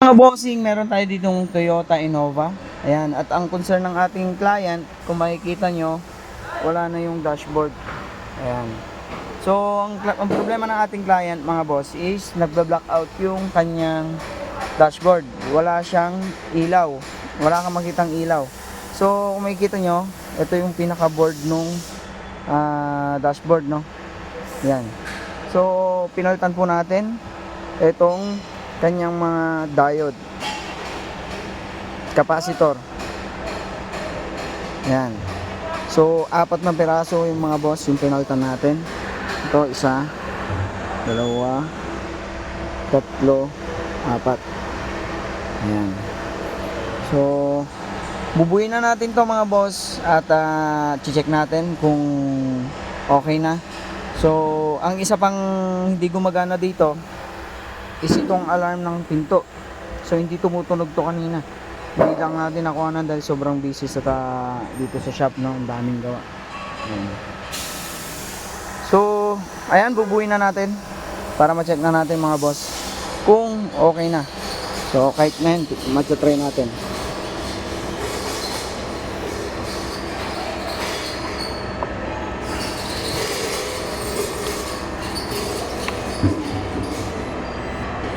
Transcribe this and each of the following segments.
mga bossing, meron tayo ditong Toyota Innova. Ayan, at ang concern ng ating client, kung makikita nyo, wala na yung dashboard. Ayan. So, ang problema ng ating client, mga boss, is nagba-black out yung kanyang dashboard. Wala siyang ilaw. Wala kang makitang ilaw. So, kung makikita nyo, ito yung pinaka-board nung dashboard, no? Ayan. So, pinalitan po natin itong kanyang mga diode, capacitor. Ayan. So, 4 na piraso yung mga boss yung pinalitan natin. Ito, 1, 2, 3, 4. Ayan. So, bubuin na natin to mga boss at check natin kung okay na. So, ang isa pang hindi gumagana dito is itong alarm ng pinto. So, hindi tumutunog to kanina. Hindi lang natin nakuha dahil sobrang busy sa dito sa shop, no? Ang daming gawa. Ayan. So, ayan, bubuin na natin para ma-check na natin mga boss kung okay na. So, kahit ngayon, matcha-try natin.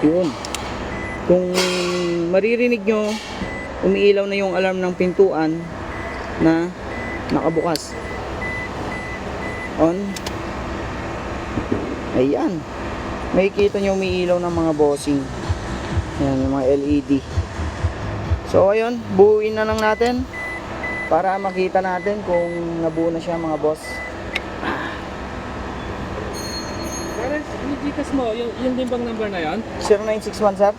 Yun. Kung maririnig nyo, umiilaw na yung alarm ng pintuan na nakabukas. On. Ayan. Makikita nyo umiilaw ng mga bossing. Ayan, yung mga LED. So, ayun. Buuin na lang natin para makita natin kung nabuo na siya mga boss. Parang yung Gcash mo, yung din bang number na yan? 0961 sir.